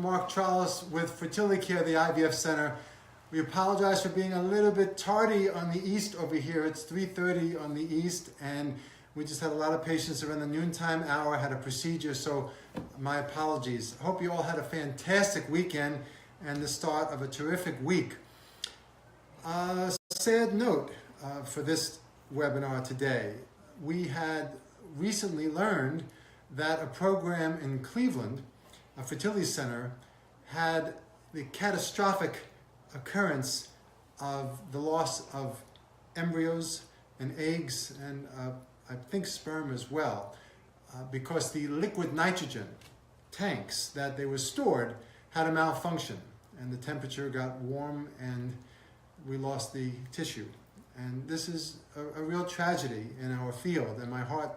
Mark Trolice with Fertility CARE, the IVF Center. We apologize for being a little bit tardy on the east over here. It's 3:30 on the east, and we just had a lot of patients around the noontime hour, had a procedure, so my apologies. I hope you all had a fantastic weekend and the start of a terrific week. Sad note for this webinar today. We had recently learned that a program in Cleveland, a fertility center, had the catastrophic occurrence of the loss of embryos and eggs and I think sperm as well, because the liquid nitrogen tanks that they were stored had a malfunction, and the temperature got warm and we lost the tissue. And this is a real tragedy in our field, and my heart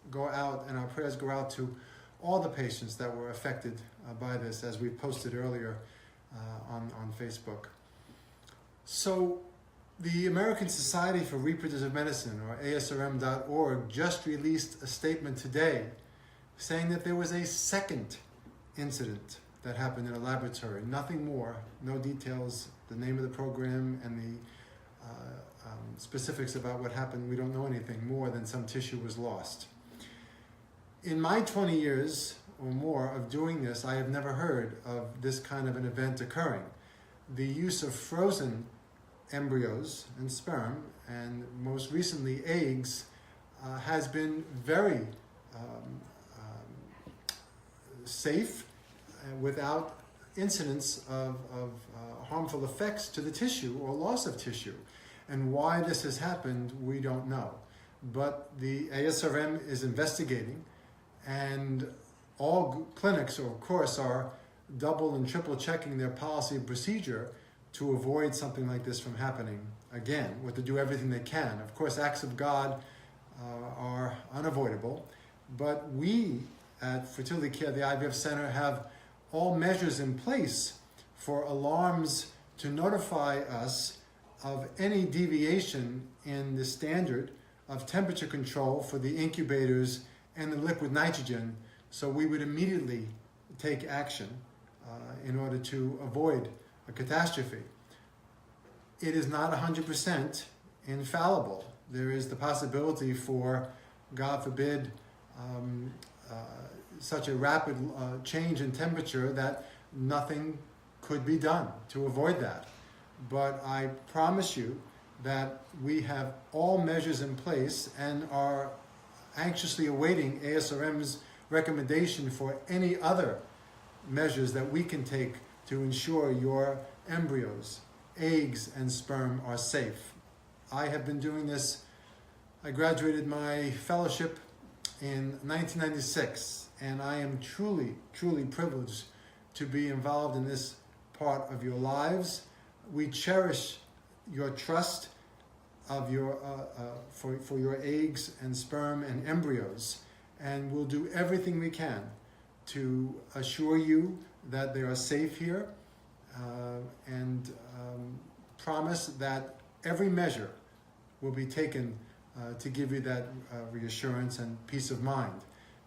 go out and our prayers go out to all the patients that were affected by this, as we posted earlier on Facebook. So the American Society for Reproductive Medicine, or ASRM.org, just released a statement today saying that there was a second incident that happened in a laboratory. Nothing more, no details, the name of the program and the specifics about what happened. We don't know anything more than some tissue was lost. In my 20 years or more of doing this, I have never heard of this kind of an event occurring. The use of frozen embryos and sperm, and most recently eggs, has been very safe without incidents of harmful effects to the tissue or loss of tissue. And why this has happened, we don't know. But the ASRM is investigating, and all clinics, of course, are double and triple checking their policy and procedure to avoid something like this from happening again, or to do everything they can. Of course, acts of God are unavoidable, but we at Fertility CARE, the IVF Center, have all measures in place for alarms to notify us of any deviation in the standard of temperature control for the incubators and the liquid nitrogen, so we would immediately take action in order to avoid a catastrophe. It is not 100% infallible. There is the possibility for, God forbid, such a rapid change in temperature that nothing could be done to avoid that. But I promise you that we have all measures in place and are anxiously awaiting ASRM's recommendation for any other measures that we can take to ensure your embryos, eggs, and sperm are safe. I have been doing this. I graduated my fellowship in 1996, and I am truly, truly privileged to be involved in this part of your lives. We cherish your trust of your for your eggs and sperm and embryos, and we'll do everything we can to assure you that they are safe here, and promise that every measure will be taken to give you that reassurance and peace of mind.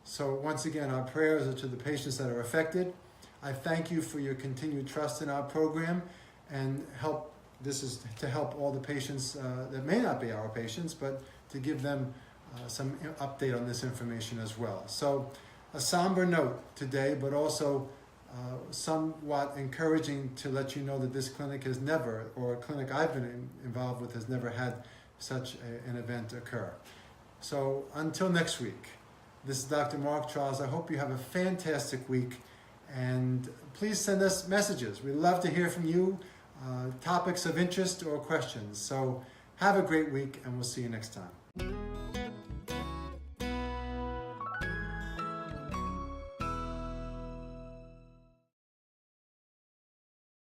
So once again, our prayers are to the patients that are affected. I thank you for your continued trust in our program, and this is to help all the patients that may not be our patients, but to give them some update on this information as well. So a somber note today, but also somewhat encouraging to let you know that this clinic has never, or a clinic I've been involved with, has never had such an event occur. So until next week, this is Dr. Mark Trolice. I hope you have a fantastic week, and please send us messages. We love to hear from you, topics of interest or questions. So have a great week, and we'll see you next time.